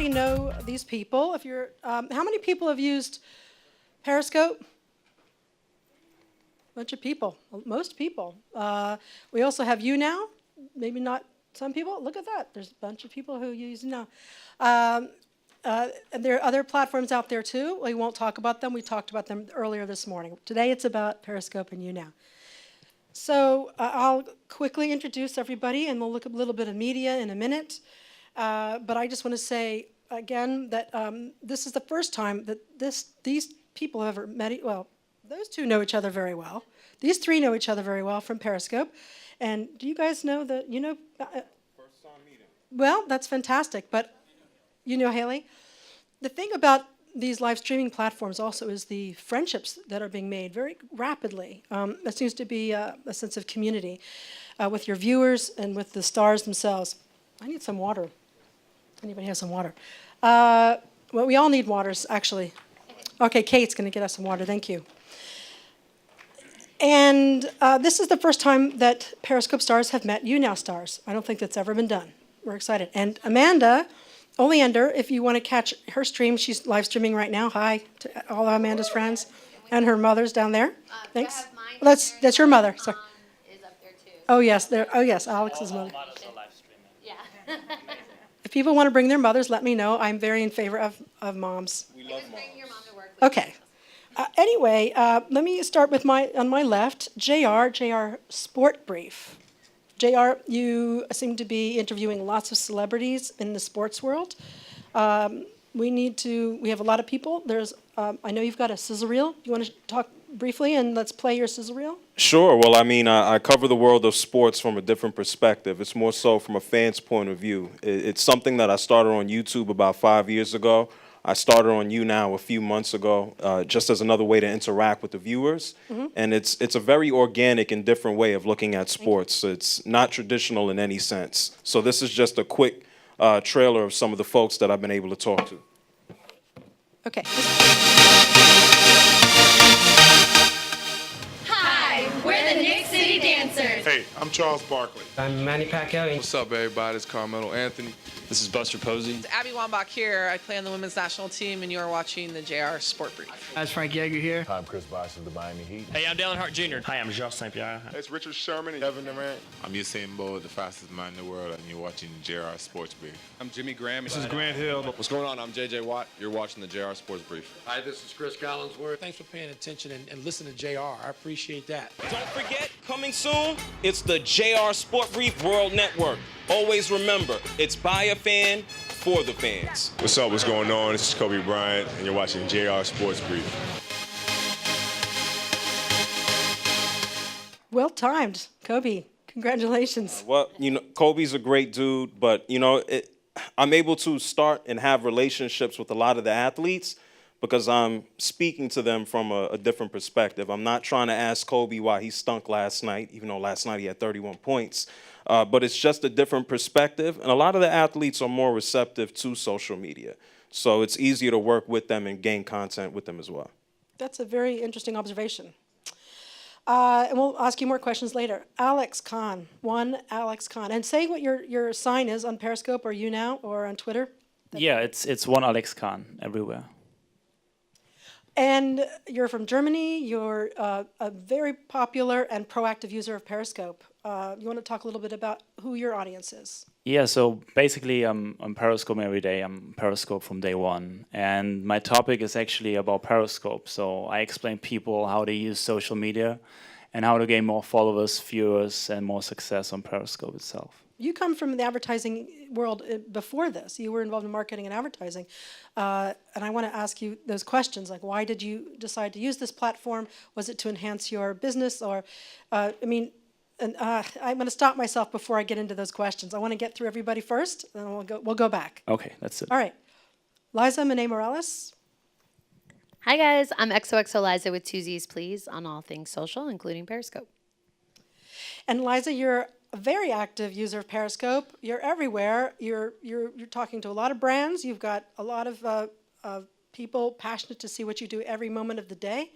already know these people. If you're, how many people have used Periscope? A bunch of people, most people. We also have YouNow. Maybe not some people. Look at that. There's a bunch of people who use YouNow. And there are other platforms out there too. We won't talk about them. We talked about them earlier this morning. Today it's about Periscope and YouNow. So I'll quickly introduce everybody, and we'll look at a little bit of media in a minute. But I just want to say again that this is the first time that these people have ever met. Well, those two know each other very well. These three know each other very well from Periscope. And do you guys know that, First time meeting. Well, that's fantastic. But you know Hailey? The thing about these live streaming platforms also is the friendships that are being made very rapidly. There seems to be a sense of community with your viewers and with the stars themselves. I need some water. Anybody have some water? Well, we all need waters, actually. Okay, Kate's going to get us some water. Thank you. And this is the first time that Periscope stars have met YouNow stars. I don't think that's ever been done. We're excited. And Amanda Oleander, if you want to catch her stream, she's live streaming right now. Hi to all of Amanda's friends and her mother's down there. Thanks. That's your mother. Sorry. Is up there too. Oh yes, Alex's mother. Yeah. If people want to bring their mothers, let me know. I'm very in favor of moms. We love Just moms. bring your mom to work. Okay. Anyway, let me start with on my left, JRSportBrief. JR, you seem to be interviewing lots of celebrities in the sports world. We have a lot of people. I know you've got a sizzle reel. You want to talk briefly and let's play your sizzle reel? Sure. Well, I mean, I cover the world of sports from a different perspective. It's more so from a fan's point of view. It's something that I started on YouTube about 5 years ago. I started on YouNow a few months ago, just as another way to interact with the viewers. Mm-hmm. And it's a very organic and different way of looking at sports. It's not traditional in any sense. So this is just a quick trailer of some of the folks that I've been able to talk to. Okay. Hi, we're the Nick City Dancers. Hey, I'm Charles Barkley. I'm Manny Pacquiao. What's up, everybody? It's Carmelo Anthony. This is Buster Posey. It's Abby Wambach here. I play on the women's national team, and you are watching the JR Sport Brief. That's Frank Yeager here. I'm Chris Bosh of the Miami Heat. Hey, I'm Dallin Hart Jr. Hi, I'm Georges St. Pierre. It's Richard Sherman and Kevin Durant. I'm Usain Bolt, the fastest man in the world, and you're watching JR Sports Brief. I'm Jimmy Graham. This is Grant Hill. What's going on? I'm JJ Watt. You're watching the JR Sports Brief. Hi, this is Chris Collinsworth. Thanks for paying attention and listening to JR. I appreciate that. Don't forget, coming soon, it's the JR Sport Brief World Network. Always remember, it's by a fan, for the fans. What's up? What's going on? This is Kobe Bryant, and you're watching JR Sports Brief. Well timed, Kobe. Congratulations. Well, Kobe's a great dude, but, I'm able to start and have relationships with a lot of the athletes because I'm speaking to them from a different perspective. I'm not trying to ask Kobe why he stunk last night, even though last night he had 31 points. But it's just a different perspective. And a lot of the athletes are more receptive to social media. So it's easier to work with them and gain content with them as well. That's a very interesting observation. And we'll ask you more questions later. Alex Khan, one Alex Khan. And say what your sign is on Periscope or YouNow or on Twitter. Yeah, it's one Alex Khan everywhere. And you're from Germany. You're a very popular and proactive user of Periscope. You want to talk a little bit about who your audience is? Yeah, so basically I'm on Periscope every day. I'm Periscope from day one. And my topic is actually about Periscope. So I explain people how to use social media and how to gain more followers, viewers, and more success on Periscope itself. You come from the advertising world before this. You were involved in marketing and advertising. And I want to ask you those questions, like why did you decide to use this platform? Was it to enhance your business? Or, I'm going to stop myself before I get into those questions. I want to get through everybody first, and then we'll go back. Okay, that's it. All right. Liza Monet Morales. Hi, guys. I'm XOXO Liza with 2 Z's, please, on all things social, including Periscope. And Liza, you're a very active user of Periscope. You're everywhere. You're talking to a lot of brands. You've got a lot of people passionate to see what you do every moment of the day.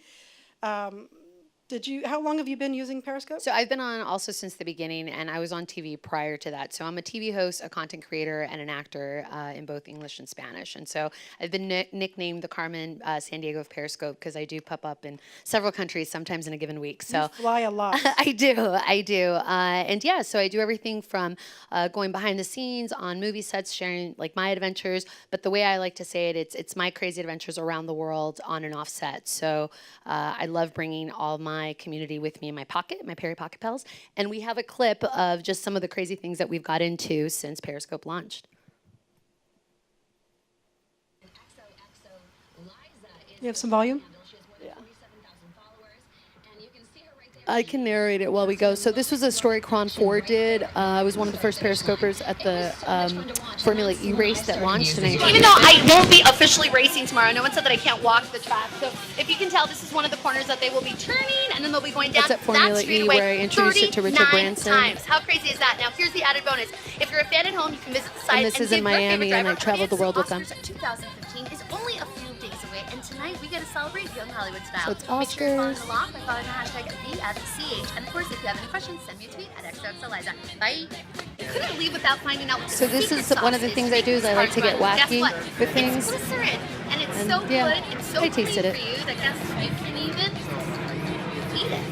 How long have you been using Periscope? So I've been on also since the beginning, and I was on TV prior to that. So I'm a TV host, a content creator, and an actor in both English and Spanish. And so I've been nicknamed the Carmen San Diego of Periscope because I do pop up in several countries, sometimes in a given week. So you fly a lot. I do. And yeah, so I do everything from going behind the scenes on movie sets, sharing like my adventures. But the way I like to say it, it's my crazy adventures around the world on and off set. So I love bringing all my community with me in my pocket, my Perry Pocket Pals. And we have a clip of just some of the crazy things that we've got into since Periscope launched. You have some volume? I can narrate it while we go. So this was a story Cron 4 did. I was one of the first Periscopers at the Formula E race that launched. And even though I won't be officially racing tomorrow, no one said that I can't walk the track. So if you can tell, this is one of the corners that they will be turning, and then they'll be going down. That's at Formula E, where I introduced it to Richard Branson. Times. How crazy is that? Now here's the added bonus. If you're a fan at home, you can visit the site. And this is in Miami, and I traveled the world with them. 2015 is only a few days away, and tonight we get to celebrate Young Hollywood style. So it's Make sure you're following Oscars. along by following the hashtag VFCH. And of course, if you have any questions, send me a tweet at XOXOLiza. Bye. I couldn't leave without finding out what the So this secret is sauce one of the things I do is I like to get Guess wacky what? with things. It's glycerin, and it's And so yeah, good. It's so I clean tasted it. for you that guess you can even eat it.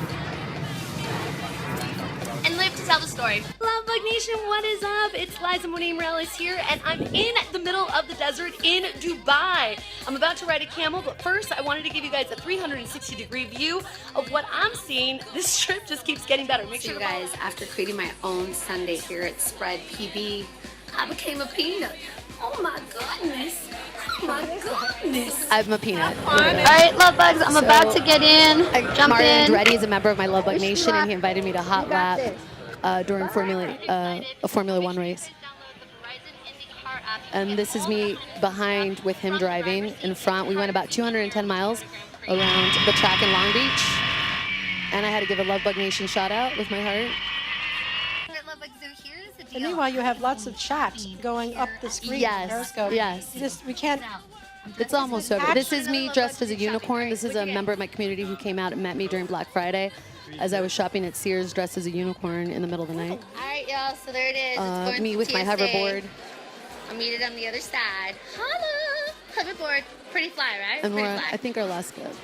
And live to tell the story. Love Bug Nation, what is up? It's Liza Morales here, and I'm in the middle of the desert in Dubai. I'm about to ride a camel, but first I wanted to give you guys a 360-degree view of what I'm seeing. This trip just keeps getting better. Make sure you guys, after creating my own sundae here at Spread PB, I became a peanut. Oh my goodness. Oh my goodness. I'm a peanut. All right, Love Bugs, I'm about to get in. Jump Mario in. Andretti is a member of my Love Bug Nation, and he invited me to hot lap during a Formula One race. And this is me behind with him driving. In front, we went about 210 miles around the track in Long Beach. And I had to give a Love Bug Nation shout out with my heart. And meanwhile, you have lots of chat going up the screen. Yes, Periscope. yes. We can't. It's almost over. This is me dressed as a unicorn. This is a member of my community who came out and met me during Black Friday as I was shopping at Sears dressed as a unicorn in the middle of the night. All right, y'all, so there it is. It's going Me to with my TSA. hoverboard. I'll meet it on the other side. Holla! Hoverboard. Pretty fly, right? And Pretty we're, fly. I think, our last clip. All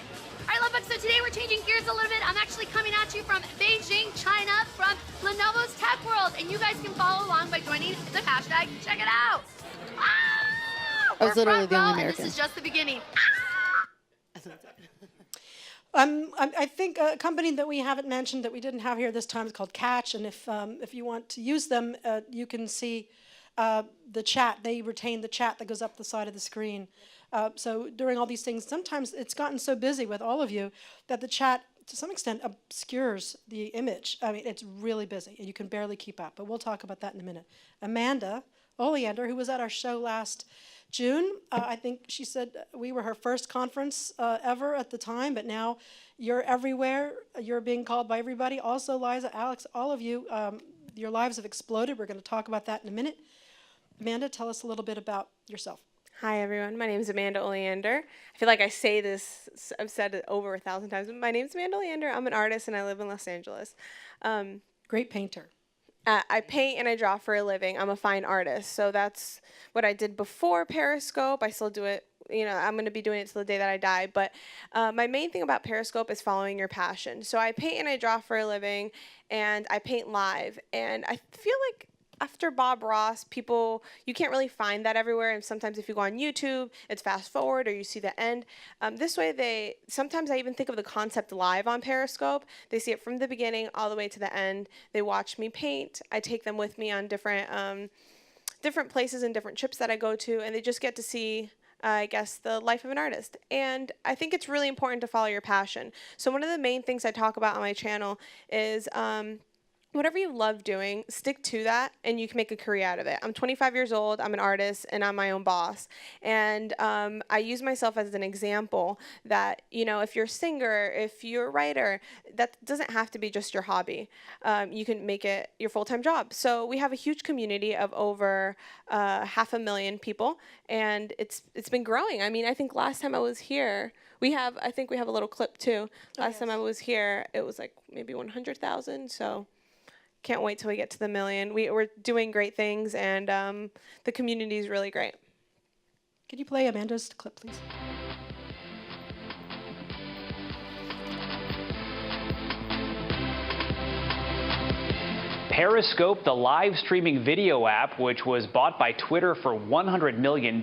right, Love Bugs, so today we're changing gears a little bit. I'm actually coming at you from Beijing, China, from Lenovo's Tech World. And you guys can follow along by joining the hashtag. Check it out. Ah! I was We're literally front the only row, and American. This is just the beginning. I think a company that we haven't mentioned that we didn't have here this time is called Catch, and if you want to use them, you can see the chat. They retain the chat that goes up the side of the screen. So during all these things, sometimes it's gotten so busy with all of you that the chat, to some extent, obscures the image. I mean, it's really busy, and you can barely keep up. But we'll talk about that in a minute. Amanda Oleander, who was at our show last June, I think she said we were her first conference ever at the time, but now you're everywhere. You're being called by everybody. Also, Liza, Alex, all of you, your lives have exploded. We're going to talk about that in a minute. Amanda, tell us a little bit about yourself. Hi, everyone. My name is Amanda Oleander. I feel like I say this, I've said it over 1,000 times, but my name is Amanda Oleander. I'm an artist, and I live in Los Angeles. Great painter. I paint and I draw for a living. I'm a fine artist. So that's what I did before Periscope. I still do it. You know, I'm going to be doing it till the day that I die. But my main thing about Periscope is following your passion. So I paint and I draw for a living, and I paint live. And I feel like after Bob Ross, you can't really find that everywhere. And sometimes if you go on YouTube, it's fast forward or you see the end. This way, sometimes I even think of the concept live on Periscope. They see it from the beginning all the way to the end. They watch me paint. I take them with me on different places and different trips that I go to, and they just get to see I guess, the life of an artist. And I think it's really important to follow your passion. So one of the main things I talk about on my channel is whatever you love doing, stick to that, and you can make a career out of it. I'm 25 years old, I'm an artist, and I'm my own boss. And I use myself as an example that, you know, if you're a singer, if you're a writer, that doesn't have to be just your hobby. You can make it your full-time job. So we have a huge community of over 500,000 people, and it's been growing. I mean, I think last time I was here, I think we have a little clip too. Last time I was here, it was like maybe 100,000, so can't wait till we get to the million. We're doing great things, and the community is really great. Could you play Amanda's clip, please? Periscope, the live streaming video app, which was bought by Twitter for $100 million,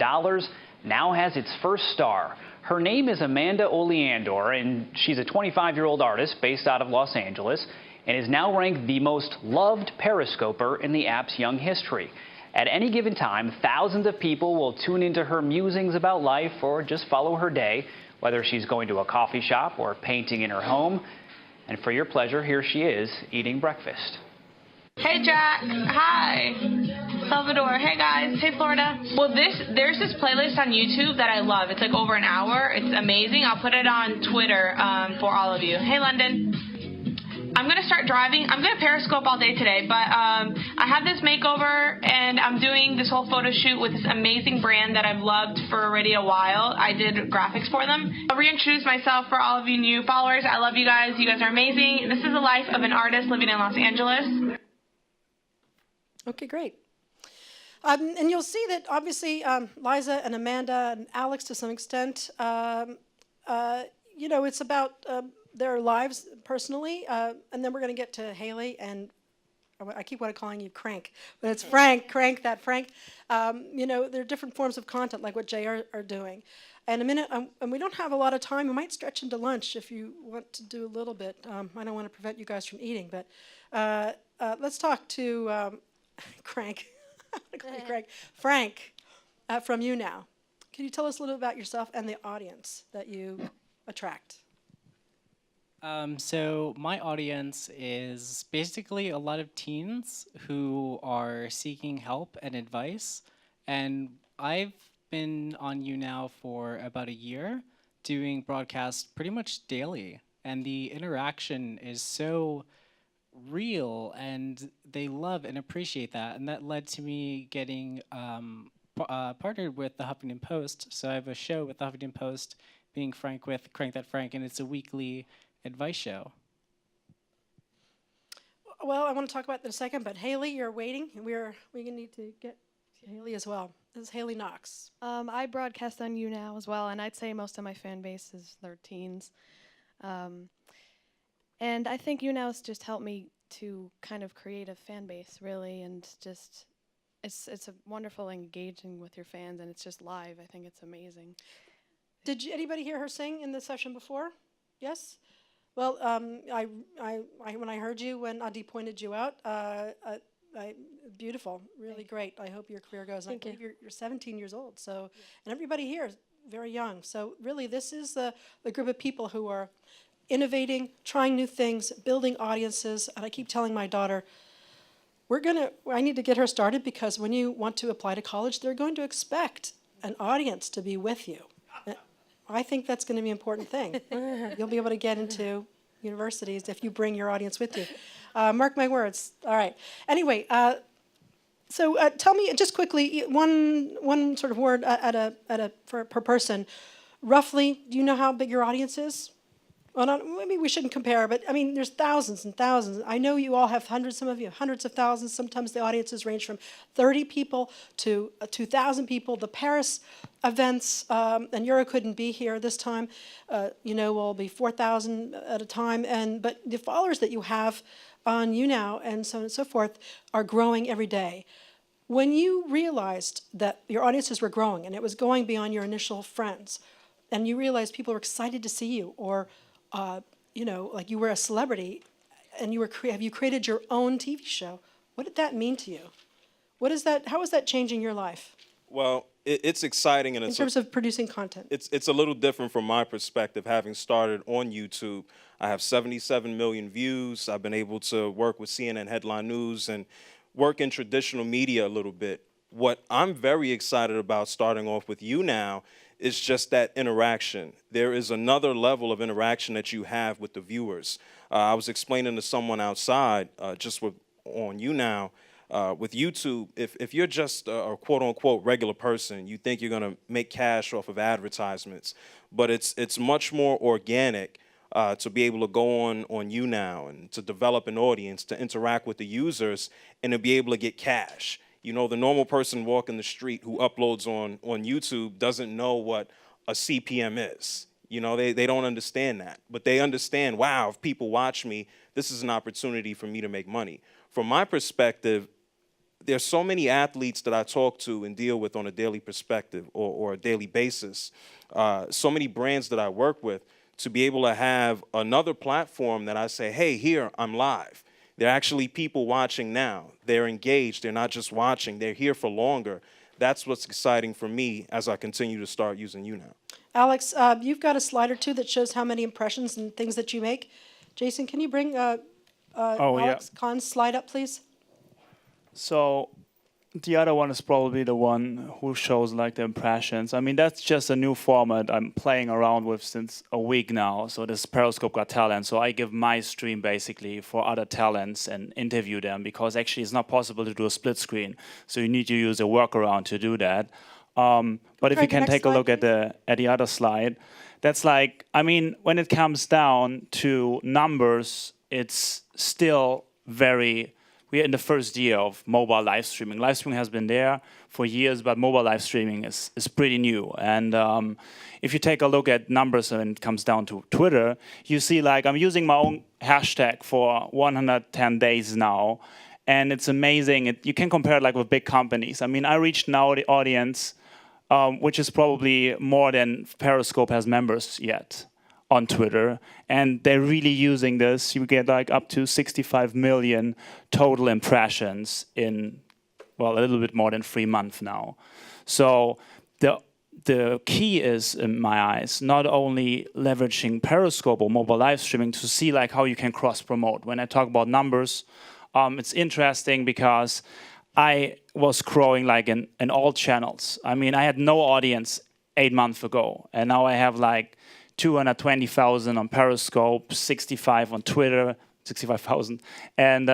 now has its first star. Her name is Amanda Oleandor, and she's a 25-year-old artist based out of Los Angeles, and is now ranked the most loved Periscoper in the app's young history. At any given time, thousands of people will tune into her musings about life or just follow her day, whether she's going to a coffee shop or painting in her home. And for your pleasure, here she is eating breakfast. Hey Jack, hi, Salvador, hey guys, hey Florida. Well, there's this playlist on YouTube that I love. It's like over an hour. It's amazing. I'll put it on Twitter for all of you. Hey London. I'm going to start driving. I'm going to Periscope all day today, but I have this makeover, and I'm doing this whole photo shoot with this amazing brand that I've loved for already a while. I did graphics for them. I'll reintroduce myself for all of you new followers. I love you guys. You guys are amazing. This is the life of an artist living in Los Angeles. Okay, great. And you'll see that obviously Liza and Amanda and Alex to some extent, you know, it's about their lives personally, and then we're going to get to Hailey, and I keep calling you Crank, but it's Frank, CrankThatFrank. You know, there are different forms of content like what JR are doing. And a minute, and we don't have a lot of time. We might stretch into lunch if you want to do a little bit. I don't want to prevent you guys from eating, but let's talk to Crank, Frank from YouNow. Can you tell us a little bit about yourself and the audience that you attract? So my audience is basically a lot of teens who are seeking help and advice. And I've been on YouNow for about a year, doing broadcasts pretty much daily. And the interaction is so real, and they love and appreciate that. And that led to me getting partnered with the Huffington Post. So I have a show with the Huffington Post, Being Frank with CrankThatFrank, and it's a weekly advice show. Well, I want to talk about that in a second, but Hailey, you're waiting. We're going to need to get Hailey as well. This is Hailey Knox. I broadcast on YouNow as well, and I'd say most of my fan base is their teens. And I think YouNow's just helped me to kind of create a fan base, really, and just it's a wonderful engaging with your fans, and it's just live. I think it's amazing. Did anybody hear her sing in the session before? Yes? Well, when I heard you, when Adi pointed you out, beautiful, really great. I hope your career goes on. Thank you. You're 17 years old, so, and everybody here is very young. So really, this is the group of people who are innovating, trying new things, building audiences. And I keep telling my daughter, I need to get her started, because when you want to apply to college, they're going to expect an audience to be with you. I think that's going to be an important thing. You'll be able to get into universities if you bring your audience with you. Mark my words. All right. Anyway, so tell me just quickly one sort of word per person. Roughly, do you know how big your audience is? Well, maybe we shouldn't compare, but I mean, there's thousands and thousands. I know you all have hundreds. Some of you have hundreds of thousands. Sometimes the audiences range from 30 people to 2,000 people. The Paris events, and Yura couldn't be here this time, will be 4,000 at a time. But the followers that you have on YouNow and so on and so forth are growing every day. When you realized that your audiences were growing and it was going beyond your initial friends, and you realized people were excited to see you, or like you were a celebrity, and have you created your own TV show? What did that mean to you? How is that changing your life? Well, It's exciting, and in it's terms of producing content? it's a little different from my perspective. Having started on YouTube, I have 77 million views. I've been able to work with CNN Headline News and work in traditional media a little bit. What I'm very excited about starting off with YouNow is just that interaction. There is another level of interaction that you have with the viewers. I was explaining to someone outside, on YouNow, with YouTube, if you're just a quote-unquote regular person, you think you're going to make cash off of advertisements. But it's much more organic to be able to go on YouNow and to develop an audience, to interact with the users, and to be able to get cash. You know, the normal person walking the street who uploads on YouTube doesn't know what a CPM is. You know, they don't understand that. But they understand, wow, if people watch me, this is an opportunity for me to make money. From my perspective, there's so many athletes that I talk to and deal with on a daily perspective or a daily basis, so many brands that I work with, to be able to have another platform that I say, hey, here, I'm live. There are actually people watching now. They're engaged. They're not just watching. They're here for longer. That's what's exciting for me as I continue to start using YouNow. Alex, you've got a slide or two that shows how many impressions and things that you make. Jason, can you bring Alex Khan's slide up, please? So the other one is probably the one who shows like the impressions. I mean, that's just a new format I'm playing around with since a week now. So this Periscope Got Talent. So I give my stream basically for other talents and interview them, because actually it's not possible to do a split screen. So you need to use a workaround to do that. But if you can take a look at the other slide, that's like, I mean, when it comes down to numbers, it's still very... We are in the first year of mobile live streaming. Live streaming has been there for years, but mobile live streaming is pretty new. And if you take a look at numbers when it comes down to Twitter, you see like I'm using my own hashtag for 110 days now. And it's amazing. You can compare it like with big companies. I mean, I reached now the audience, which is probably more than Periscope has members yet on Twitter, and they're really using this. You get like up to 65 million total impressions in, well, a little bit more than 3 months now. So the key is, in my eyes, not only leveraging Periscope or mobile live streaming to see like how you can cross-promote. When I talk about numbers, it's interesting because I was growing like in all channels. I mean, I had no audience 8 months ago, and now I have like 220,000 on Periscope, 65 on Twitter, 65,000, and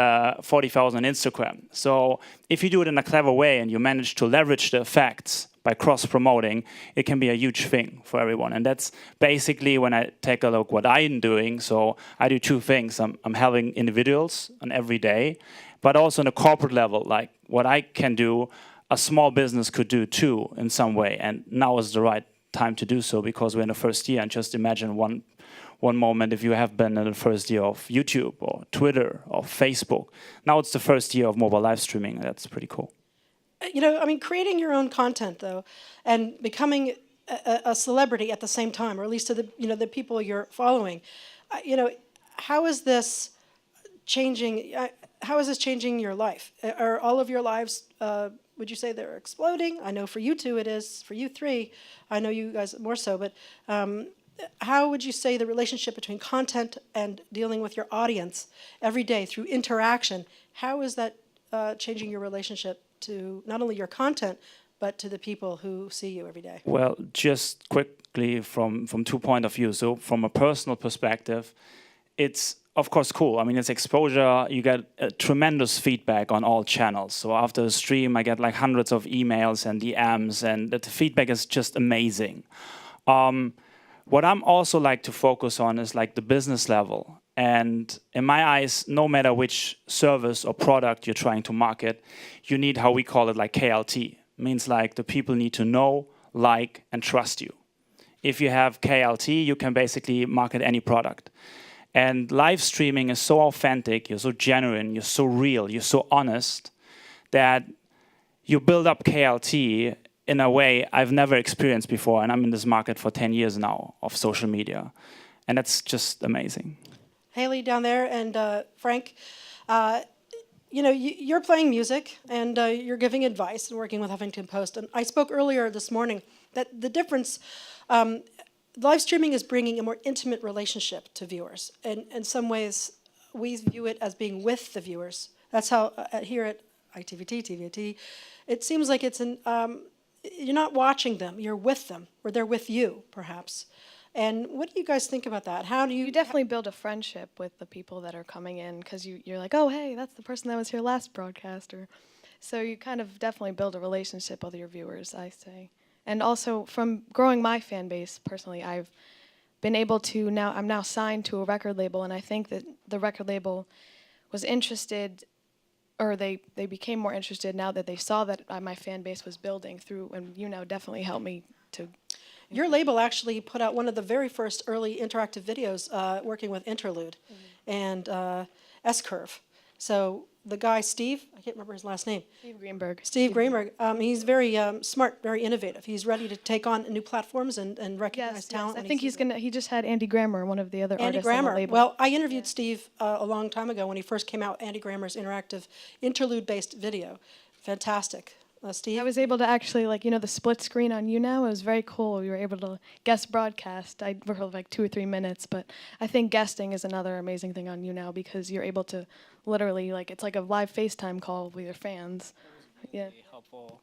40,000 on Instagram. So if you do it in a clever way and you manage to leverage the effects by cross-promoting, it can be a huge thing for everyone. And that's basically when I take a look what I'm doing. So I do two things. I'm helping individuals on every day, but also on a corporate level, like what I can do, a small business could do too in some way. And now is the right time to do so, because we're in the first year. And just imagine one moment if you have been in the first year of YouTube or Twitter or Facebook. Now it's the first year of mobile live streaming. That's pretty cool. You know, I mean, creating your own content though, and becoming a celebrity at the same time, or at least to the people you're following. How is this changing? How is this changing your life? Are all of your lives? Would you say they're exploding? I know for you two it is. For you three, I know you guys more so. But how would you say the relationship between content and dealing with your audience every day through interaction, how is that changing your relationship to not only your content, but to the people who see you every day? Well, just quickly from 2 points of view. So from a personal perspective, it's of course cool. I mean, it's exposure. You get tremendous feedback on all channels. So after the stream, I get like hundreds of emails and DMs, and the feedback is just amazing. What I'm also like to focus on is like the business level. And in my eyes, no matter which service or product you're trying to market, you need how we call it like KLT. Means like the people need to know, like, and trust you. If you have KLT, you can basically market any product. And live streaming is so authentic, you're so genuine, you're so real, you're so honest, that you build up KLT in a way I've never experienced before. And I'm in this market for 10 years now of social media. And that's just amazing. Hailey down there and Frank, you're playing music and you're giving advice and working with Huffington Post. And I spoke earlier this morning that the difference, live streaming is bringing a more intimate relationship to viewers. And in some ways, we view it as being with the viewers. That's how here at ITVT, TVOT, it seems like you're not watching them, you're with them, or they're with you, perhaps. And what do you guys think about that? How do you... You definitely build a friendship with the people that are coming in, because you're like, oh, hey, that's the person that was here last broadcast. So you kind of definitely build a relationship with your viewers, I say. And also, from growing my fan base, personally, I've been able to I'm now signed to a record label, and I think that the record label was interested, or they became more interested now that they saw that my fan base was building through, and YouNow definitely helped me to... Your label actually put out one of the very first early interactive videos working with Interlude and S-Curve. So the guy, Steve, I can't remember his last name. Steve Greenberg. He's very smart, very innovative. He's ready to take on new platforms and recognize talent. Yes. I think he just had Andy Grammer, one of the other Andy artists on Grammer. the label. Well, I interviewed Steve a long time ago when he first came out, Andy Grammer's interactive Interlude-based video. Fantastic. Steve? I was able to actually, the split screen on YouNow. It was very cool. We were able to guest broadcast. I worked like 2 or 3 minutes, but I think guesting is another amazing thing on YouNow because you're able to literally, it's like a live FaceTime call with your fans. Really helpful.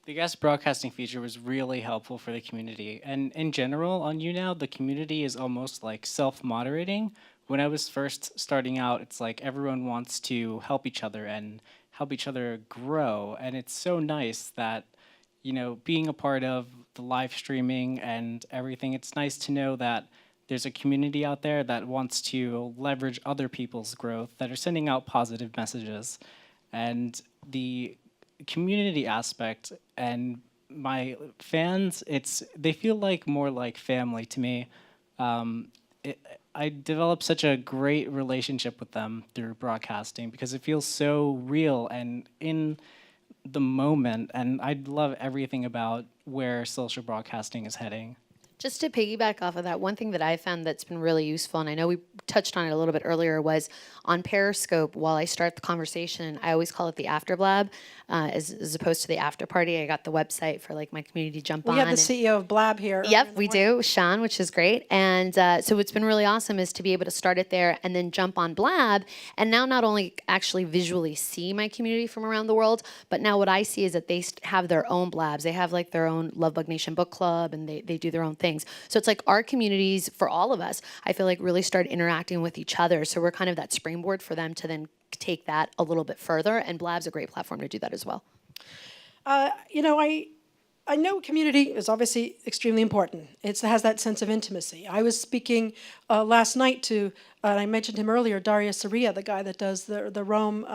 The guest broadcasting feature was really helpful for the community. And in general, on YouNow, the community is almost like self-moderating. When I was first starting out, it's like everyone wants to help each other and help each other grow. And it's so nice that, being a part of the live streaming and everything, it's nice to know that there's a community out there that wants to leverage other people's growth, that are sending out positive messages. And the community aspect and my fans, they feel like more like family to me. I developed such a great relationship with them through broadcasting because it feels so real and in the moment, and I love everything about where social broadcasting is heading. Just to piggyback off of that, one thing that I found that's been really useful, and I know we touched on it a little bit earlier, was on Periscope, while I start the conversation, I always call it the after blab, as opposed to the after party. I got the website for my community to jump on. We have the CEO of Blab here. Yep, we do, Sean, which is great. And so what's been really awesome is to be able to start it there and then jump on Blab, and now not only actually visually see my community from around the world, but now what I see is that they have their own Blabs. They have their own Love Bug Nation book club, and they do their own things. So it's like our communities, for all of us, I feel like really start interacting with each other. So we're kind of that springboard for them to then take that a little bit further. And Blab's a great platform to do that as well. I know community is obviously extremely important. It has that sense of intimacy. I was speaking last night to, I mentioned him earlier, Daria Soria, the guy that does the Rome,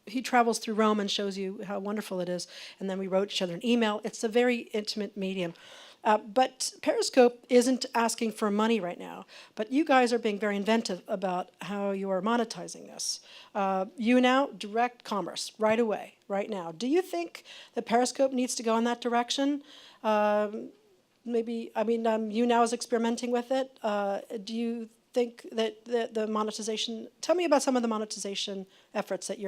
he travels through Rome and shows you how wonderful it is. And then we wrote each other an email. It's a very intimate medium. But Periscope isn't asking for money right now. But you guys are being very inventive about how you are monetizing this. YouNow, direct commerce, right away, right now. Do you think that Periscope needs to go in that direction? YouNow is experimenting with it. Do you think that the monetization, tell me about some of the monetization efforts that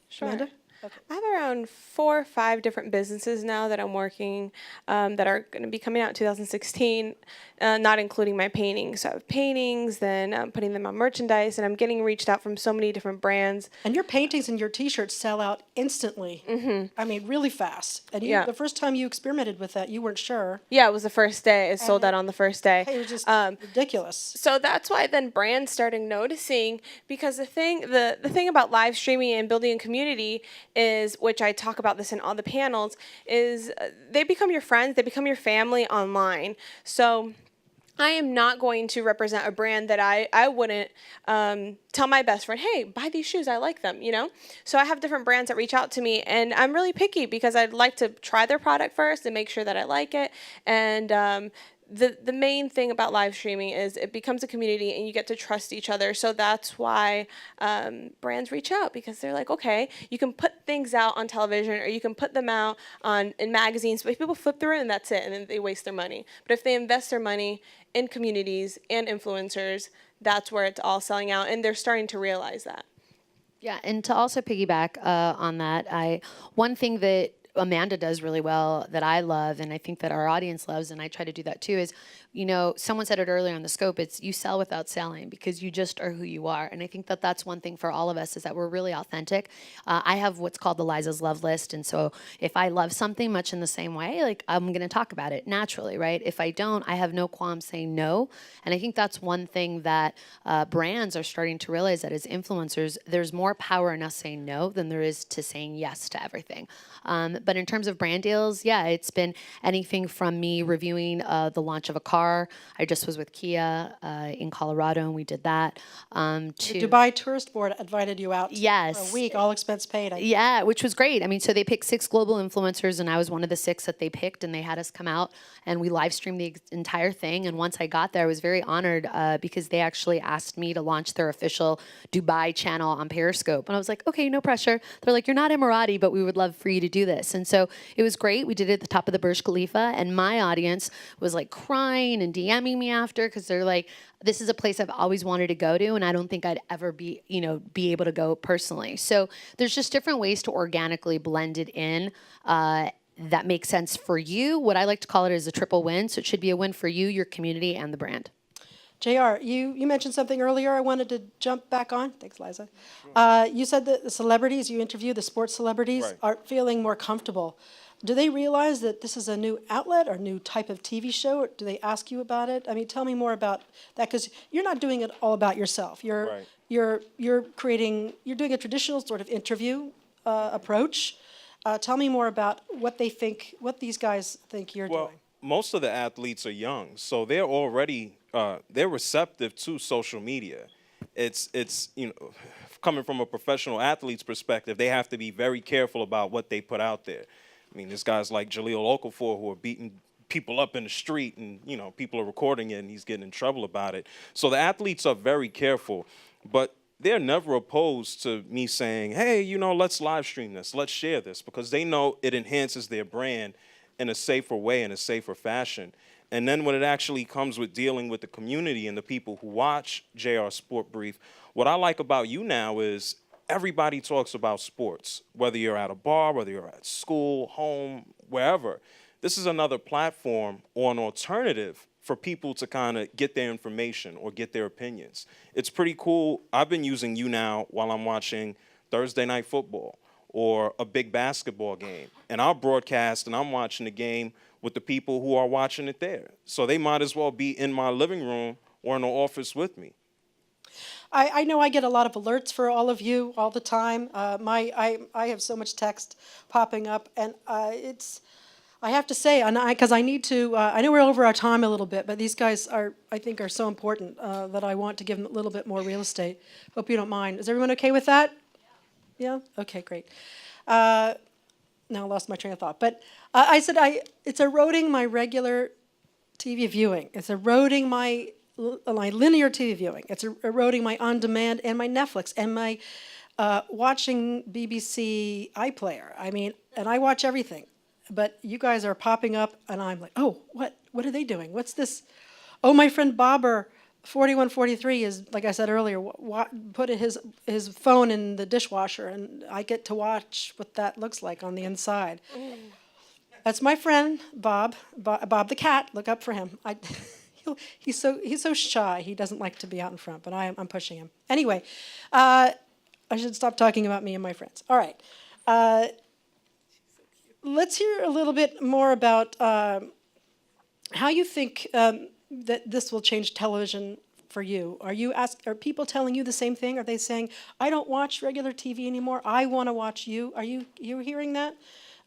Sure. Amanda? Okay. I have around 4 or 5 different businesses now that I'm working that are going to be coming out in 2016, not including my paintings. So I have paintings, then I'm putting them on merchandise, and I'm getting reached out from so many different brands. And your paintings and your T-shirts sell out instantly. Mm-hmm. I mean, really fast. And the first time you experimented with that, you weren't sure. Yeah, it was the first day. It sold out on the first day. It was just ridiculous. So that's why then brands started noticing, because the thing about live streaming and building a community is, which I talk about this in all the panels, is they become your friends, they become your family online. So I am not going to represent a brand that I wouldn't tell my best friend, hey, buy these shoes, I like them, So I have different brands that reach out to me, and I'm really picky because I'd like to try their product first and make sure that I like it. And the main thing about live streaming is it becomes a community and you get to trust each other. So that's why brands reach out, because they're like, okay, you can put things out on television or you can put them out in magazines, but if people flip through it and that's it, and then they waste their money. But if they invest their money in communities and influencers, that's where it's all selling out, and they're starting to realize that. Yeah, and to also piggyback on that, one thing that Amanda does really well that I love, and I think that our audience loves, and I try to do that too, is, someone said it earlier on the scope, it's you sell without selling, because you just are who you are. And I think that that's one thing for all of us, is that we're really authentic. I have what's called the Liza's Love List, and so if I love something much in the same way, like, I'm going to talk about it naturally, right? If I don't, I have no qualm saying no. And I think that's one thing that brands are starting to realize, that as influencers, there's more power in us saying no than there is to saying yes to everything. But in terms of brand deals, yeah, it's been anything from me reviewing the launch of a car. I just was with Kia in Colorado, and we did that. The Dubai Tourist Board invited you out for a week, all expense paid. Yeah, which was great. I mean, so they picked 6 global influencers, and I was one of the 6 that they picked, and they had us come out, and we live streamed the entire thing. And once I got there, I was very honored because they actually asked me to launch their official Dubai channel on Periscope. And I was like, okay, no pressure. They're like, you're not Emirati, but we would love for you to do this. And so it was great. We did it at the top of the Burj Khalifa, and my audience was like crying and DMing me after, because they're like, this is a place I've always wanted to go to, and I don't think I'd ever be able to go personally. So there's just different ways to organically blend it in that makes sense for you. What I like to call it is a triple win. So it should be a win for you, your community, and the brand. JR, you mentioned something earlier I wanted to jump back on. Thanks, Liza. You said that the celebrities you interview, the sports celebrities, are feeling more comfortable. Do they realize that this is a new outlet or new type of TV show? Or do they ask you about it? I mean, tell me more about that, because you're not doing it all about yourself. You're doing a traditional sort of interview approach. Tell me more about what these guys think you're doing. Most of the athletes are young, so they're already they're receptive to social media. It's coming from a professional athlete's perspective, they have to be very careful about what they put out there. I mean, there's guys like Jaleel Okafor who are beating people up in the street, and people are recording it, and he's getting in trouble about it. So the athletes are very careful, but they're never opposed to me saying, hey, let's live stream this, let's share this, because they know it enhances their brand in a safer way, in a safer fashion. And then when it actually comes with dealing with the community and the people who watch JRSportBrief, what I like about YouNow is everybody talks about sports, whether you're at a bar, whether you're at school, home, wherever. This is another platform or an alternative for people to kind of get their information or get their opinions. It's pretty cool. I've been using YouNow while I'm watching Thursday Night Football or a big basketball game. And I'll broadcast and I'm watching the game with the people who are watching it there. So they might as well be in my living room or in the office with me. I know I get a lot of alerts for all of you all the time. I have so much text popping up, and I have to say, because I need to, I know we're over our time a little bit, but these guys I think are so important that I want to give them a little bit more real estate. Hope you don't mind. Is everyone okay with that? Yeah? Okay, great. Now I lost my train of thought. But I said it's eroding my regular TV viewing. It's eroding my linear TV viewing. It's eroding my on-demand and my Netflix and my watching BBC iPlayer. I mean, and I watch everything. But you guys are popping up, and I'm like, oh, what are they doing? What's this? Oh, my friend Bobber, 4143, is, like I said earlier, put his phone in the dishwasher, and I get to watch what that looks like on the inside. That's my friend, Bob the cat. Look up for him. He's so shy. He doesn't like to be out in front, but I'm pushing him. Anyway, I should stop talking about me and my friends. All right. Let's hear a little bit more about how you think that this will change television for you. Are people telling you the same thing? Are they saying, I don't watch regular TV anymore, I want to watch you? Are you hearing that?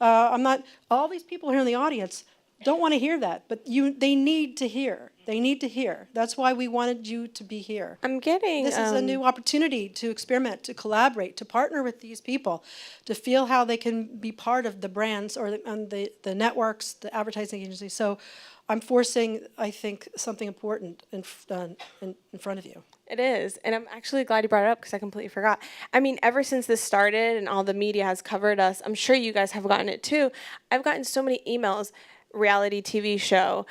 All these people here in the audience don't want to hear that, but they need to hear. They need to hear. That's why we wanted you to be here. This is a new opportunity to experiment, to collaborate, to partner with these people, to feel how they can be part of the brands or the networks, the advertising agencies. So I'm forcing, I think, something important in front of you. It is, and I'm actually glad you brought it up because I completely forgot. I mean, ever since this started and all the media has covered us, I'm sure you guys have gotten it too. I've gotten so many emails. Reality TV show.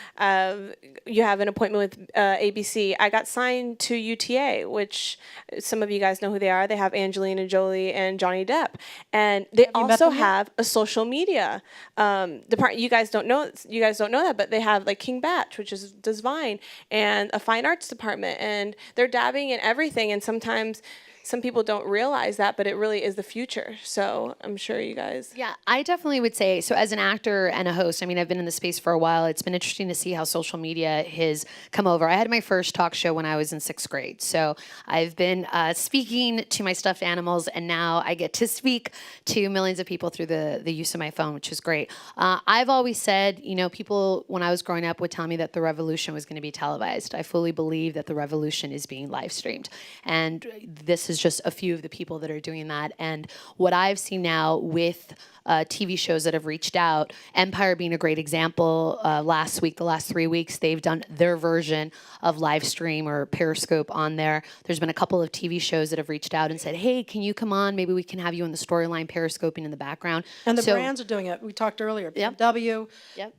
You have an appointment with ABC. I got signed to UTA, which some of you guys know who they are. They have Angelina Jolie and Johnny Depp, and they also have a social media department. You guys don't know that, but they have like King Batch, which does Vine, and a fine arts department, and they're dabbing in everything. And sometimes some people don't realize that, but it really is the future. So I'm sure you guys. Yeah, I definitely would say, so as an actor and a host, I mean, I've been in the space for a while. It's been interesting to see how social media has come over. I had my first talk show when I was in 6th grade. So I've been speaking to my stuffed animals, and now I get to speak to millions of people through the use of my phone, which is great. I've always said, you know, people when I was growing up would tell me that the revolution was going to be televised. I fully believe that the revolution is being live streamed. And this is just a few of the people that are doing that. And what I've seen now with TV shows that have reached out, Empire being a great example, last week, the last 3 weeks, they've done their version of live stream or Periscope on there. There's been a couple of TV shows that have reached out and said, hey, can you come on? Maybe we can have you in the storyline Periscoping in the background. And the brands are doing it. We talked earlier, BMW,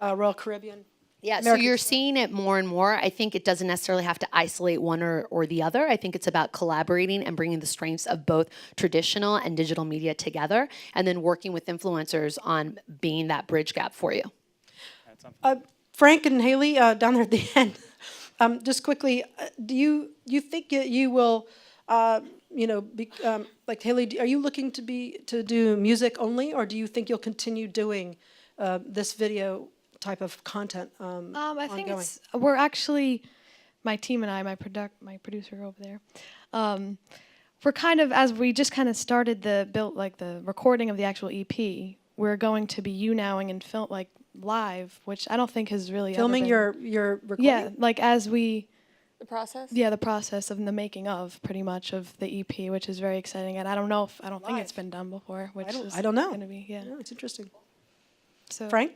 Royal Caribbean. Yeah, so you're seeing it more and more. I think it doesn't necessarily have to isolate one or the other. I think it's about collaborating and bringing the strengths of both traditional and digital media together, and then working with influencers on being that bridge gap for you. Frank and Hailey, down there at the end, just quickly, do you think you will, like Hailey, are you looking to do music only, or do you think you'll continue doing this video type of content I think ongoing? we're actually, my team and I, my producer over there, we're kind of, as we just kind of started the recording of the actual EP, we're going to be YouNowing and film live, which I don't think has really filming ever been, your recording. yeah, like as we. The process? Yeah, the process of the making of pretty much of the EP, which is very exciting, and I don't think it's been done before. Which I don't know. Gonna be, yeah, it's interesting. So Frank,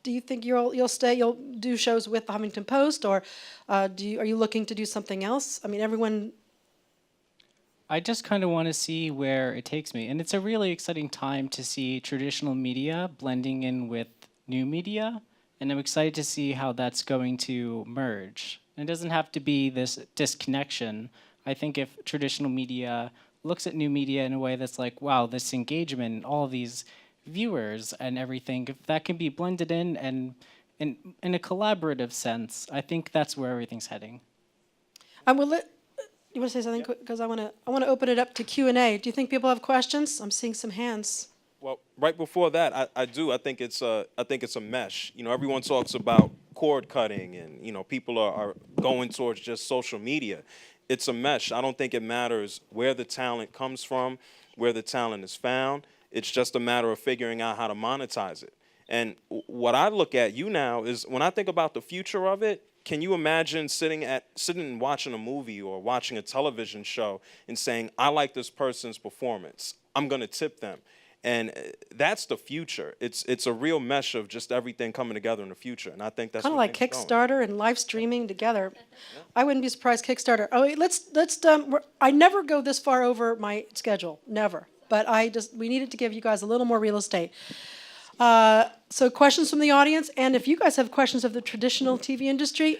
do you think you'll do shows with the Huffington Post, or are you looking to do something else? I mean, everyone. I just kind of want to see where it takes me, and it's a really exciting time to see traditional media blending in with new media, and I'm excited to see how that's going to merge. And it doesn't have to be this disconnection. I think if traditional media looks at new media in a way that's like, wow, this engagement, all these viewers and everything, if that can be blended in and in a collaborative sense, I think that's where everything's heading. You want to say something quick? Because I want to open it up to Q&A. Do you think people have questions? I'm seeing some hands. Well, right before that, I do. I think it's a mesh. You know, everyone talks about cord cutting, and you know, people are going towards just social media. It's a mesh. I don't think it matters where the talent comes from, where the talent is found. It's just a matter of figuring out how to monetize it. And what I look at YouNow is, when I think about the future of it, can you imagine sitting and watching a movie or watching a television show and saying, I like this person's performance, I'm going to tip them. And that's the future. It's a real mesh of just everything coming together in the future. And I think that's kind of like Kickstarter and live streaming together. Yeah. I wouldn't be surprised Kickstarter. Oh, wait, let's I never go this far over my schedule, never. But we needed to give you guys a little more real estate. So questions from the audience, and if you guys have questions of the traditional TV industry,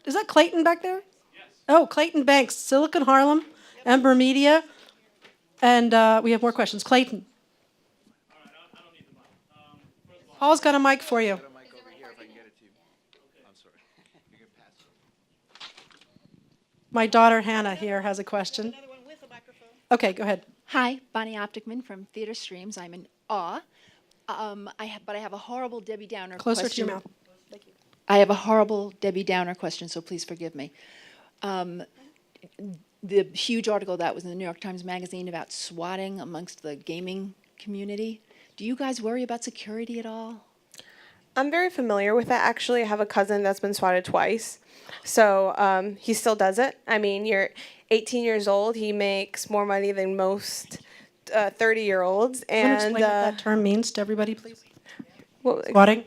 is that Clayton back there? Yes. Oh, Clayton Banks, Silicon Harlem, Ember Media, and we have more questions. Clayton. Paul's got a mic for you. My daughter Hannah here has a question. Okay, go ahead. Hi, Bonnie Opticman from Theater Streams. I'm in awe. But I have a horrible Debbie Downer question. Closer to your mouth. Thank you. I have a horrible Debbie Downer question, so please forgive me. The huge article that was in the New York Times Magazine about swatting amongst the gaming community. Do you guys worry about security at all? I'm very familiar with that, actually. I have a cousin that's been swatted twice. So he still does it. I mean, you're 18 years old. He makes more money than most 30-year-olds. Can you explain what that term means to everybody, please? Well, swatting?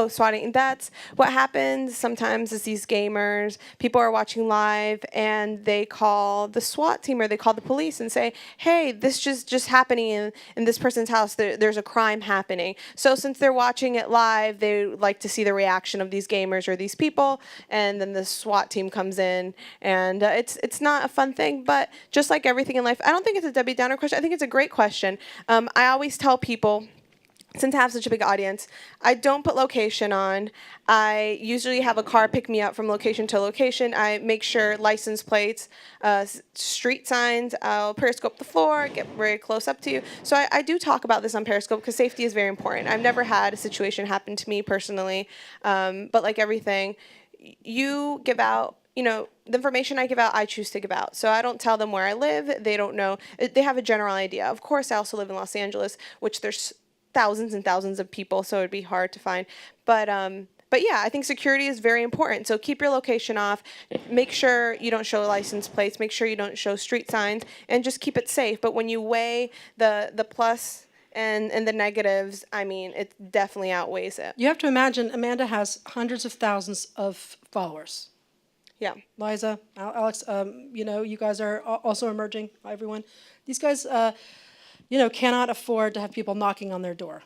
Swatting. That's what happens sometimes is these gamers, people are watching live and they call the SWAT team or they call the police and say, hey, this just happening in this person's house. There's a crime happening. So since they're watching it live, they like to see the reaction of these gamers or these people, and then the SWAT team comes in, and it's not a fun thing, but just like everything in life, I don't think it's a Debbie Downer question. I think it's a great question. I always tell people, since I have such a big audience, I don't put location on. I usually have a car pick me up from location to location. I make sure license plates, street signs, I'll periscope the floor, get very close up to you. So I do talk about this on Periscope because safety is very important. I've never had a situation happen to me personally, but like everything, you give out, the information I give out, I choose to give out. So I don't tell them where I live. They don't know. They have a general idea. Of course, I also live in Los Angeles, which there's thousands and thousands of people, so it'd be hard to find. But yeah, I think security is very important. So keep your location off. Make sure you don't show license plates. Make sure you don't show street signs, and just keep it safe. But when you weigh the plus and the negatives, I mean, it definitely outweighs it. You have to imagine Amanda has hundreds of thousands of followers. Yeah. Liza, Alex, you guys are also emerging, everyone. These guys, cannot afford to have people knocking on their door.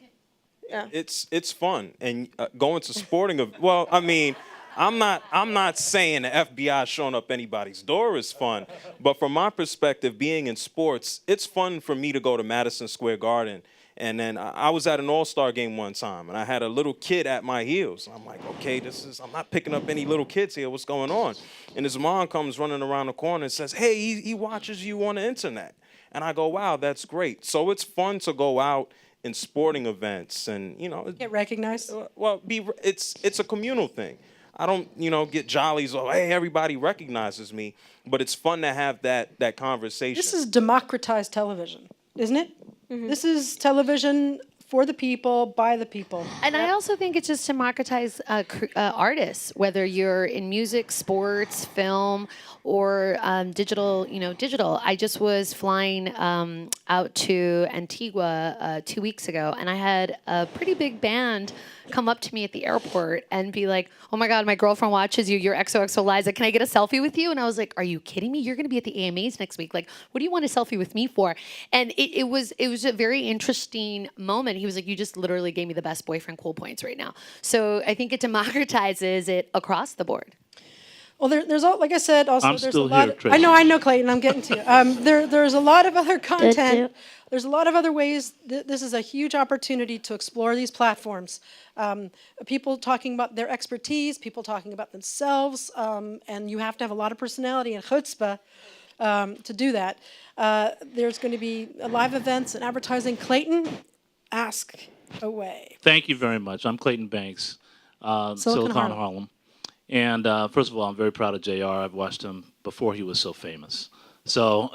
Yeah. It's fun, and going to sporting. Well, I mean, I'm not saying the FBI showing up anybody's door is fun, but from my perspective, being in sports, it's fun for me to go to Madison Square Garden. And then I was at an all-star game one time, and I had a little kid at my heels. I'm like, okay, I'm not picking up any little kids here. What's going on? And his mom comes running around the corner and says, hey, he watches you on the internet. And I go, wow, that's great. So it's fun to go out in sporting events and, Get recognized? Well, it's a communal thing. I don't, get jollies or, hey, everybody recognizes me. But it's fun to have that conversation. This is democratized television, isn't it? Mm-hmm. This is television for the people, by the people. And I also think it's just democratize artists, whether you're in music, sports, film, or digital, digital. I just was flying out to Antigua 2 weeks ago, and I had a pretty big band come up to me at the airport and be like, oh my God, my girlfriend watches you, you're XOXO Liza, can I get a selfie with you? And I was like, are you kidding me? You're gonna be at the AMAs next week. Like, what do you want a selfie with me for? And it was a very interesting moment. He was like, you just literally gave me the best boyfriend cool points right now. So I think it democratizes it across the board. Well, there's like I said, also I'm there's still a lot. here, Tracy. I know, Clayton. I'm getting to you. There's a lot of other content. There's a lot of other ways. This is a huge opportunity to explore these platforms. People talking about their expertise, people talking about themselves, and you have to have a lot of personality and chutzpah to do that. There's going to be live events and advertising. Clayton, ask away. Thank you very much. I'm Clayton Banks, Silicon Harlem. And first of all, I'm very proud of JR. I've watched him before he was so famous. So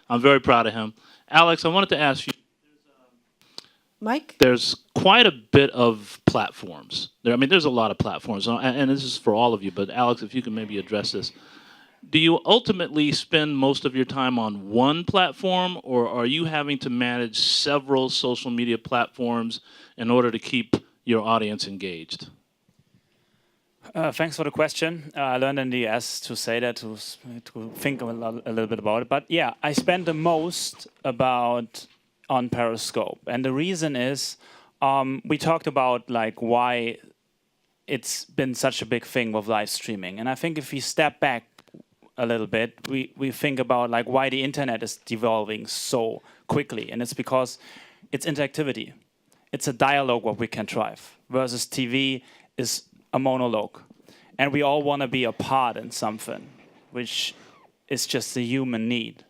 I'm very proud of him. Alex, I wanted to ask you. Mike? There's quite a bit of platforms. There's a lot of platforms. And this is for all of you. But Alex, if you can maybe address this. Do you ultimately spend most of your time on one platform, or are you having to manage several social media platforms in order to keep your audience engaged? Thanks for the question. I learned in the US to say that, to think a little bit about it. But yeah, I spend the most on Periscope. And the reason is, we talked about why it's been such a big thing with live streaming. And I think if we step back a little bit, we think about why the internet is devolving so quickly. And it's because it's interactivity. It's a dialogue what we can drive, versus TV is a monologue. And we all want to be a part in something, which is just a human need.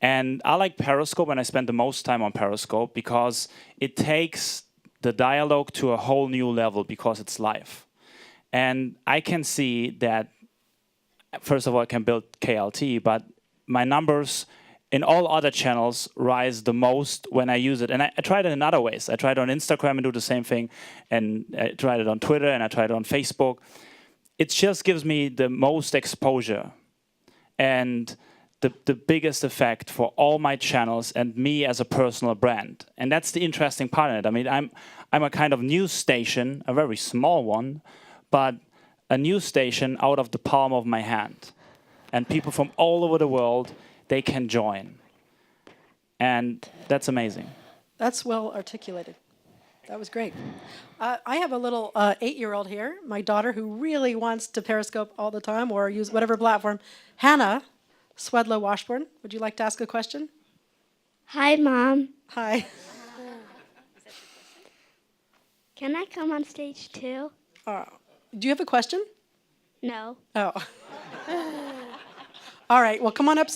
And I like Periscope, and I spend the most time on Periscope because it takes the dialogue to a whole new level because it's live. And I can see that, first of all, I can build KLT, but my numbers in all other channels rise the most when I use it. And I tried it in other ways. I tried on Instagram and do the same thing. And I tried it on Twitter, and I tried it on Facebook. It just gives me the most exposure and the biggest effect for all my channels and me as a personal brand. And that's the interesting part in it. I'm a kind of news station, a very small one, but a news station out of the palm of my hand. And people from all over the world, they can join. And that's amazing. That's well articulated. That was great. I have a little 8-year-old here, my daughter, who really wants to Periscope all the time or use whatever platform. Hannah Swedlow Washburn, would you like to ask a question? Hi, Mom. Hi. Can I come on stage too? Do you have a question? No. Oh. All right. Well, come on up.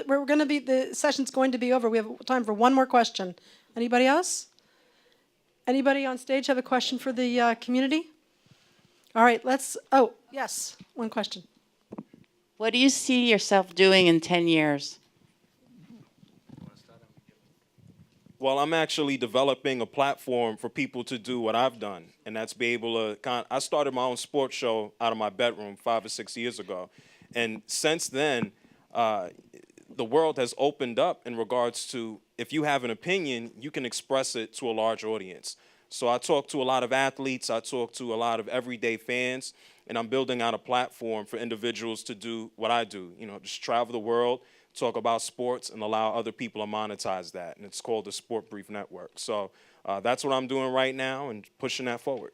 We're going to be. The session's going to be over. We have time for one more question. Anybody else? Anybody on stage have a question for the community? All right. Let's. Oh, yes. One question. What do you see yourself doing in 10 years? Well, I'm actually developing a platform for people to do what I've done, and that's be able to. I started my own sports show out of my bedroom 5 or 6 years ago, and since then, the world has opened up in regards to if you have an opinion, you can express it to a large audience. So I talk to a lot of athletes, I talk to a lot of everyday fans, and I'm building out a platform for individuals to do what I do. You know, just travel the world, talk about sports, and allow other people to monetize that. And it's called the SportBrief Network. So that's what I'm doing right now and pushing that forward.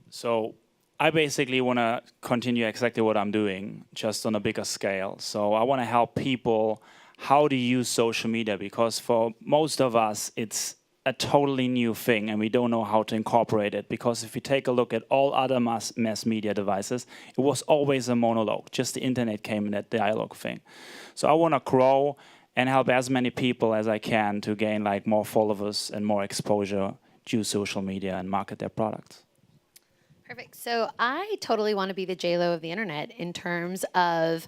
So I basically want to continue exactly what I'm doing, just on a bigger scale. So I want to help people how to use social media, because for most of us, it's a totally new thing, and we don't know how to incorporate it. Because if you take a look at all other mass media devices, it was always a monologue. Just the internet came in that dialogue thing. So I want to grow and help as many people as I can to gain like more followers and more exposure to social media and market their products. Perfect. So I totally want to be the J-Lo of the internet in terms of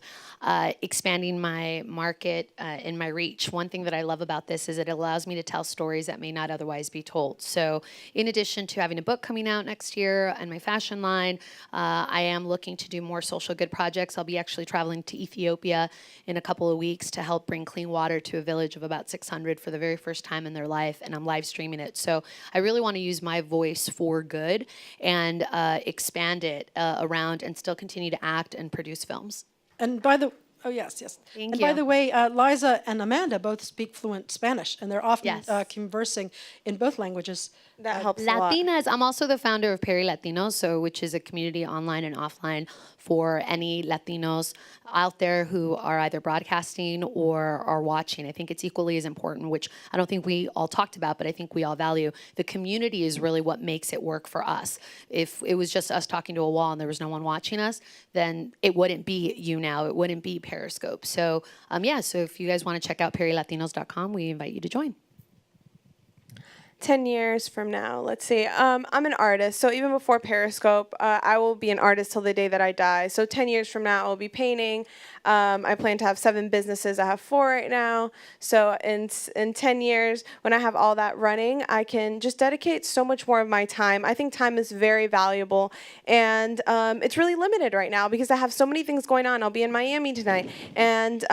expanding my market and my reach. One thing that I love about this is it allows me to tell stories that may not otherwise be told. So in addition to having a book coming out next year and my fashion line, I am looking to do more social good projects. I'll be actually traveling to Ethiopia in a couple of weeks to help bring clean water to a village of about 600 for the very first time in their life, and I'm live streaming it. So I really want to use my voice for good and expand it around and still continue to act and produce films. And by the yes. Thank and you. by the way, Liza and Amanda both speak fluent Spanish, and they're often conversing in both languages. That helps a lot. Latinas. I'm also the founder of Peri Latinos, which is a community online and offline for any Latinos out there who are either broadcasting or are watching. I think it's equally as important, which I don't think we all talked about, but I think we all value. The community is really what makes it work for us. If it was just us talking to a wall and there was no one watching us, then it wouldn't be YouNow. It wouldn't be Periscope. So so if you guys want to check out perilatinos.com, we invite you to join. 10 years from now, let's see. I'm an artist, so even before Periscope, I will be an artist till the day that I die. So 10 years from now, I will be painting. I plan to have 7 businesses. I have 4 right now. So in 10 years, when I have all that running, I can just dedicate so much more of my time. I think time is very valuable, and it's really limited right now because I have so many things going on. I'll be in Miami tonight, and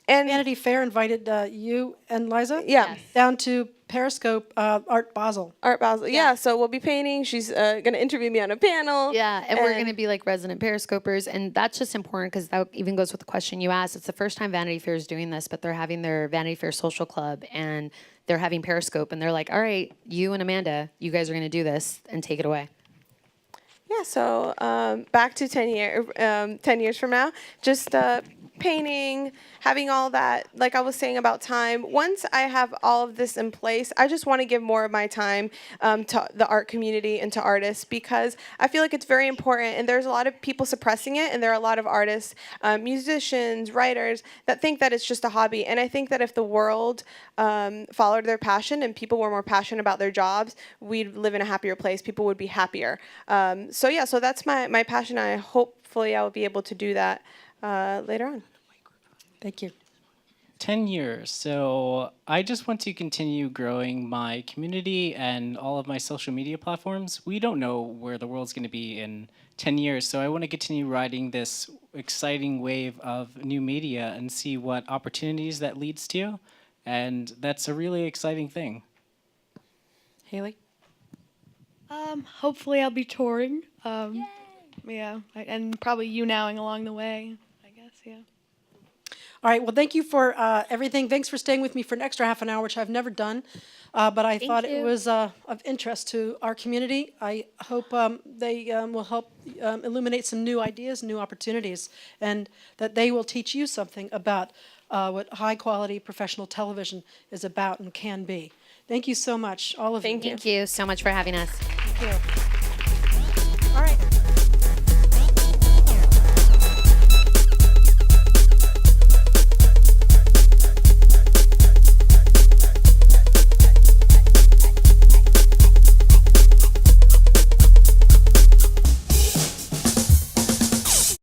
Vanity Fair invited you and Liza down to Periscope Art Basel. Art Basel, yeah. So we'll be painting. She's going to interview me on a panel. Yeah, and we're going to be like resident Periscopers, and that's just important because that even goes with the question you asked. It's the first time Vanity Fair is doing this, but they're having their Vanity Fair Social Club, and they're having Periscope, and they're like, all right, you and Amanda, you guys are going to do this, and take it away. Yeah, so back to 10 years from now, just painting, having all that, like I was saying about time. Once I have all of this in place, I just want to give more of my time to the art community and to artists because I feel like it's very important, and there's a lot of people suppressing it, and there are a lot of artists, musicians, writers that think that it's just a hobby. And I think that if the world followed their passion and people were more passionate about their jobs, we'd live in a happier place. People would be happier. So that's my passion. Hopefully I will be able to do that later on. Thank you. 10 years. So I just want to continue growing my community and all of my social media platforms. We don't know where the world's going to be in 10 years, so I want to continue riding this exciting wave of new media and see what opportunities that leads to, and that's a really exciting thing. Hailey? Hopefully I'll be touring. Yeah, and probably YouNowing along the way, I guess, yeah. All right, well, thank you for everything. Thanks for staying with me for an extra half an hour, which I've never done. But I thought it was of interest to our community. I hope they will help illuminate some new ideas, new opportunities, and that they will teach you something about what high-quality professional television is about and can be. Thank you so much, all of you. Thank you so much for having us. Thank you.